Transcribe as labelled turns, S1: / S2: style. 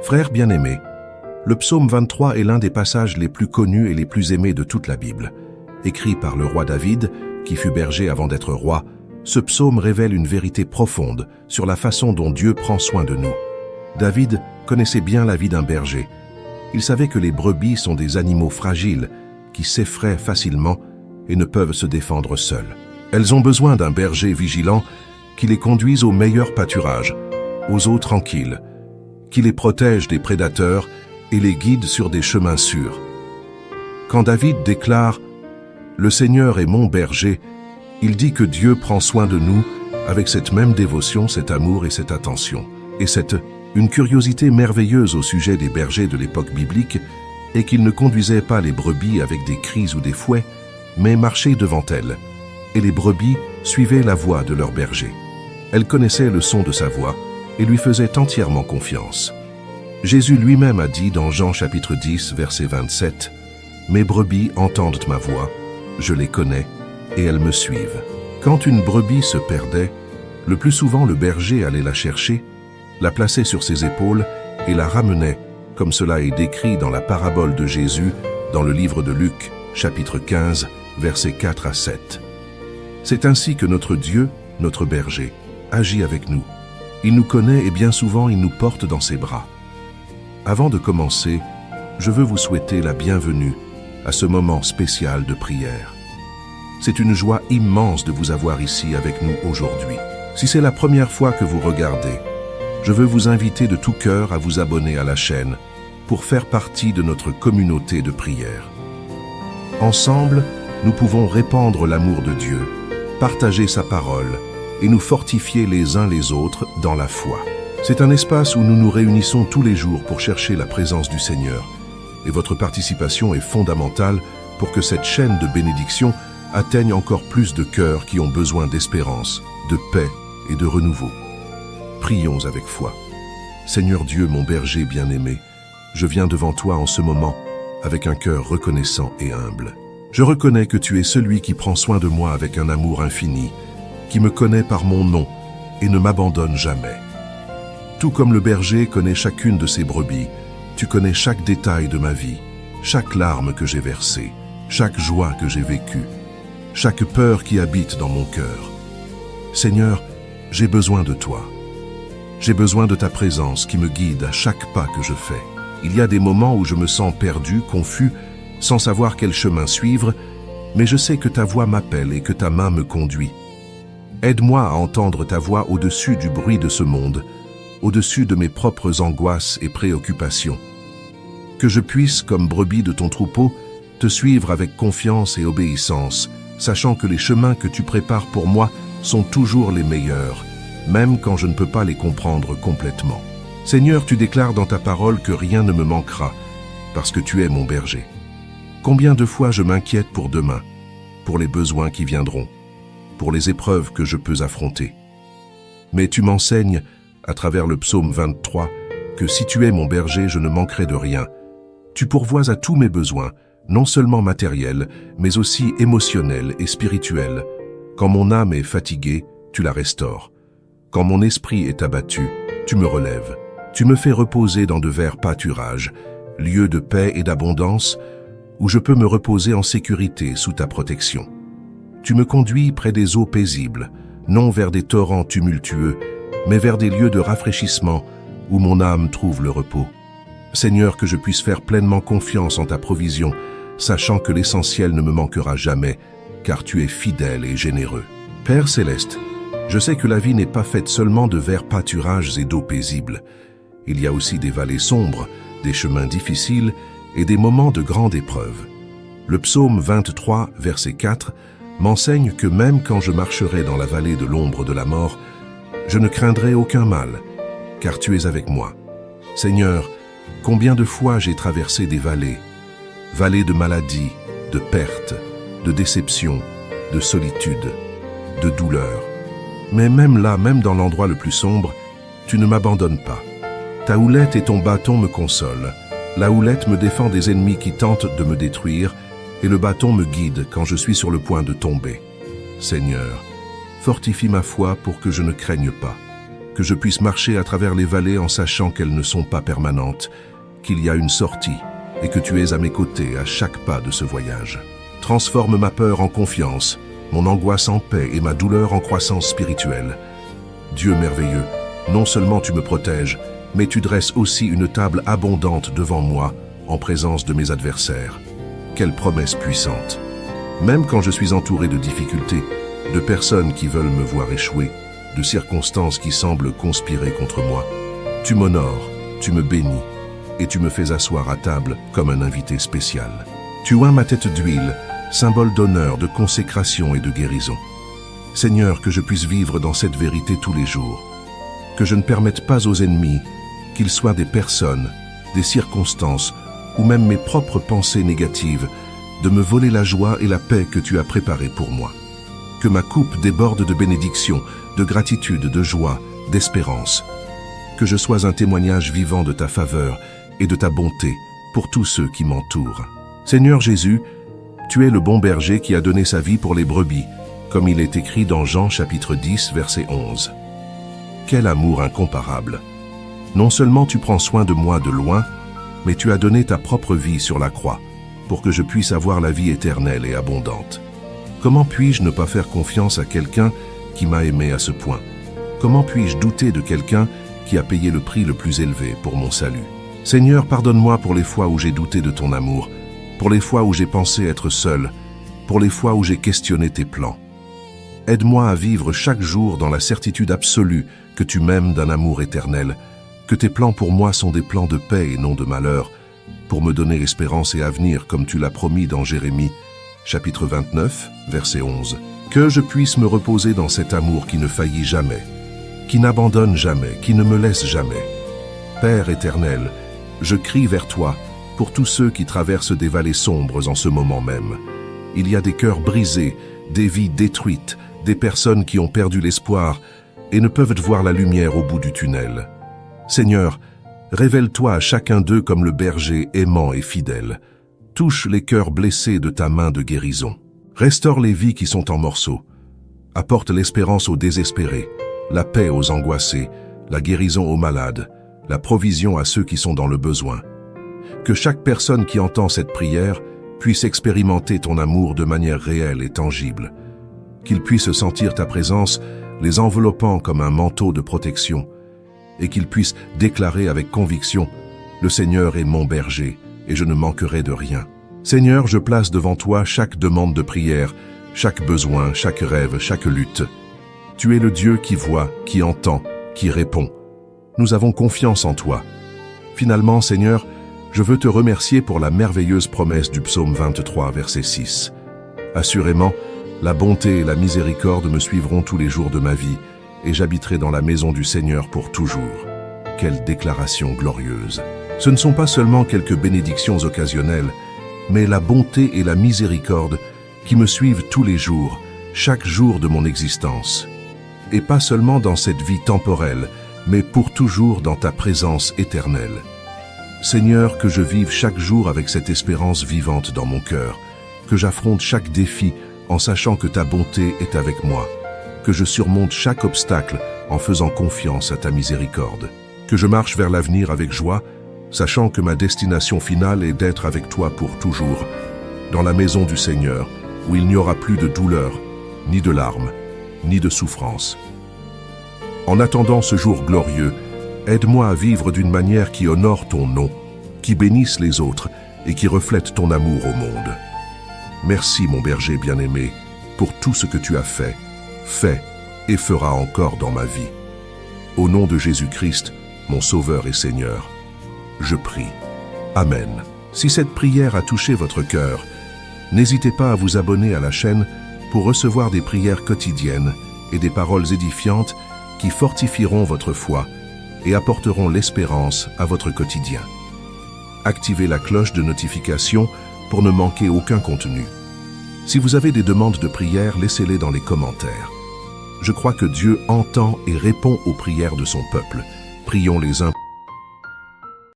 S1: Frères bien-aimés, le psaume 23 est l'un des passages les plus connus et les plus aimés de toute la Bible. Écrit par le roi David, qui fut berger avant d'être roi, ce psaume révèle une vérité profonde sur la façon dont Dieu prend soin de nous. David connaissait bien la vie d'un berger. Il savait que les brebis sont des animaux fragiles qui s'effraient facilement et ne peuvent se défendre seuls. Elles ont besoin d'un berger vigilant qui les conduise au meilleur pâturage, aux eaux tranquilles, qui les protège des prédateurs et les guide sur des chemins sûrs. Quand David déclare « Le Seigneur est mon berger », il dit que Dieu prend soin de nous avec cette même dévotion, cet amour et cette attention. Et c'est une curiosité merveilleuse au sujet des bergers de l'époque biblique est qu'ils ne conduisaient pas les brebis avec des cris ou des fouets, mais marchaient devant elles, et les brebis suivaient la voix de leur berger. Elles connaissaient le son de sa voix et lui faisaient entièrement confiance. Jésus lui-même a dit dans Jean chapitre 10, verset 27, « Mes brebis entendent ma voix, je les connais, et elles me suivent. » Quand une brebis se perdait, le plus souvent le berger allait la chercher, la plaçait sur ses épaules et la ramenait, comme cela est décrit dans la parabole de Jésus dans le livre de Luc, chapitre 15, versets 4 à 7. C'est ainsi que notre Dieu, notre berger, agit avec nous. Il nous connaît et bien souvent il nous porte dans ses bras. Avant de commencer, je veux vous souhaiter la bienvenue à ce moment spécial de prière. C'est une joie immense de vous avoir ici avec nous aujourd'hui. Si c'est la première fois que vous regardez, je veux vous inviter de tout cœur à vous abonner à la chaîne pour faire partie de notre communauté de prière. Ensemble, nous pouvons répandre l'amour de Dieu, partager sa parole et nous fortifier les uns les autres dans la foi. C'est un espace où nous nous réunissons tous les jours pour chercher la présence du Seigneur. Et votre participation est fondamentale pour que cette chaîne de bénédiction atteigne encore plus de cœurs qui ont besoin d'espérance, de paix et de renouveau. Prions avec foi. Seigneur Dieu, mon berger bien-aimé, je viens devant toi en ce moment avec un cœur reconnaissant et humble. Je reconnais que tu es celui qui prend soin de moi avec un amour infini, qui me connaît par mon nom et ne m'abandonne jamais. Tout comme le berger connaît chacune de ses brebis, tu connais chaque détail de ma vie, chaque larme que j'ai versée, chaque joie que j'ai vécue, chaque peur qui habite dans mon cœur. Seigneur, j'ai besoin de toi. J'ai besoin de ta présence qui me guide à chaque pas que je fais. Il y a des moments où je me sens perdu, confus, sans savoir quel chemin suivre, mais je sais que ta voix m'appelle et que ta main me conduit. Aide-moi à entendre ta voix au-dessus du bruit de ce monde, au-dessus de mes propres angoisses et préoccupations. Que je puisse, comme brebis de ton troupeau, te suivre avec confiance et obéissance, sachant que les chemins que tu prépares pour moi sont toujours les meilleurs, même quand je ne peux pas les comprendre complètement. Seigneur, tu déclares dans ta parole que rien ne me manquera, parce que tu es mon berger. Combien de fois je m'inquiète pour demain, pour les besoins qui viendront, pour les épreuves que je peux affronter. Mais tu m'enseignes, à travers le psaume 23, que si tu es mon berger, je ne manquerai de rien. Tu pourvois à tous mes besoins, non seulement matériels, mais aussi émotionnels et spirituels. Quand mon âme est fatiguée, tu la restaures. Quand mon esprit est abattu, tu me relèves. Tu me fais reposer dans de verts pâturages, lieux de paix et d'abondance, où je peux me reposer en sécurité sous ta protection. Tu me conduis près des eaux paisibles, non vers des torrents tumultueux, mais vers des lieux de rafraîchissement où mon âme trouve le repos. Seigneur, que je puisse faire pleinement confiance en ta provision, sachant que l'essentiel ne me manquera jamais, car tu es fidèle et généreux. Père céleste, je sais que la vie n'est pas faite seulement de verts pâturages et d'eau paisible. Il y a aussi des vallées sombres, des chemins difficiles et des moments de grande épreuve. Le psaume 23, verset 4, m'enseigne que même quand je marcherai dans la vallée de l'ombre de la mort, je ne craindrai aucun mal, car tu es avec moi. Seigneur, combien de fois j'ai traversé des vallées de maladie, de perte, de déception, de solitude, de douleur. Mais même là, même dans l'endroit le plus sombre, tu ne m'abandonnes pas. Ta houlette et ton bâton me consolent. La houlette me défend des ennemis qui tentent de me détruire, et le bâton me guide quand je suis sur le point de tomber. Seigneur, fortifie ma foi pour que je ne craigne pas. que je puisse marcher à travers les vallées en sachant qu'elles ne sont pas permanentes, qu'il y a une sortie et que tu es à mes côtés à chaque pas de ce voyage. Transforme ma peur en confiance, mon angoisse en paix et ma douleur en croissance spirituelle. Dieu merveilleux, non seulement tu me protèges, mais tu dresses aussi une table abondante devant moi, en présence de mes adversaires. Quelle promesse puissante! Même quand je suis entouré de difficultés, de personnes qui veulent me voir échouer, de circonstances qui semblent conspirer contre moi, tu m'honores, tu me bénis, et tu me fais asseoir à table comme un invité spécial. Tu oins ma tête d'huile, symbole d'honneur, de consécration et de guérison. Seigneur, que je puisse vivre dans cette vérité tous les jours, que je ne permette pas aux ennemis, qu'ils soient des personnes, des circonstances, ou même mes propres pensées négatives, de me voler la joie et la paix que tu as préparée pour moi. Que ma coupe déborde de bénédictions, de gratitude, de joie, d'espérance. Que je sois un témoignage vivant de ta faveur et de ta bonté pour tous ceux qui m'entourent. Seigneur Jésus, tu es le bon berger qui a donné sa vie pour les brebis, comme il est écrit dans Jean chapitre 10, verset 11. Quel amour incomparable! Non seulement tu prends soin de moi de loin, mais tu as donné ta propre vie sur la croix, pour que je puisse avoir la vie éternelle et abondante. Comment puis-je ne pas faire confiance à quelqu'un qui m'a aimé à ce point? Comment puis-je douter de quelqu'un qui a payé le prix le plus élevé pour mon salut? Seigneur, pardonne-moi pour les fois où j'ai douté de ton amour, pour les fois où j'ai pensé être seul, pour les fois où j'ai questionné tes plans. Aide-moi à vivre chaque jour dans la certitude absolue que tu m'aimes d'un amour éternel, que tes plans pour moi sont des plans de paix et non de malheur, pour me donner espérance et avenir comme tu l'as promis dans Jérémie, chapitre 29, verset 11. Que je puisse me reposer dans cet amour qui ne faillit jamais, qui n'abandonne jamais, qui ne me laisse jamais. Père éternel, je crie vers toi pour tous ceux qui traversent des vallées sombres en ce moment même. Il y a des cœurs brisés, des vies détruites, des personnes qui ont perdu l'espoir et ne peuvent voir la lumière au bout du tunnel. Seigneur, révèle-toi à chacun d'eux comme le berger aimant et fidèle. Touche les cœurs blessés de ta main de guérison. Restaure les vies qui sont en morceaux. Apporte l'espérance aux désespérés, la paix aux angoissés, la guérison aux malades, la provision à ceux qui sont dans le besoin. Que chaque personne qui entend cette prière puisse expérimenter ton amour de manière réelle et tangible. Qu'ils puissent sentir ta présence les enveloppant comme un manteau de protection, et qu'ils puissent déclarer avec conviction « Le Seigneur est mon berger, et je ne manquerai de rien ». Seigneur, je place devant toi chaque demande de prière, chaque besoin, chaque rêve, chaque lutte. Tu es le Dieu qui voit, qui entend, qui répond. Nous avons confiance en toi. Finalement, Seigneur, je veux te remercier pour la merveilleuse promesse du psaume 23, verset 6. Assurément, la bonté et la miséricorde me suivront tous les jours de ma vie, et j'habiterai dans la maison du Seigneur pour toujours. Quelle déclaration glorieuse! Ce ne sont pas seulement quelques bénédictions occasionnelles, mais la bonté et la miséricorde qui me suivent tous les jours, chaque jour de mon existence. Et pas seulement dans cette vie temporelle, mais pour toujours dans ta présence éternelle. Seigneur, que je vive chaque jour avec cette espérance vivante dans mon cœur, que j'affronte chaque défi en sachant que ta bonté est avec moi, que je surmonte chaque obstacle en faisant confiance à ta miséricorde, que je marche vers l'avenir avec joie, sachant que ma destination finale est d'être avec toi pour toujours, dans la maison du Seigneur, où il n'y aura plus de douleur, ni de larmes, ni de souffrance. En attendant ce jour glorieux, aide-moi à vivre d'une manière qui honore ton nom, qui bénisse les autres et qui reflète ton amour au monde. Merci, mon berger bien-aimé, pour tout ce que tu as fait et feras encore dans ma vie. Au nom de Jésus-Christ, mon Sauveur et Seigneur, je prie. Amen. Si cette prière a touché votre cœur, n'hésitez pas à vous abonner à la chaîne pour recevoir des prières quotidiennes et des paroles édifiantes qui fortifieront votre foi et apporteront l'espérance à votre quotidien. Activez la cloche de notification pour ne manquer aucun contenu. Si vous avez des demandes de prière, laissez-les dans les commentaires. Je crois que Dieu entend et répond aux prières de son peuple. Prions les uns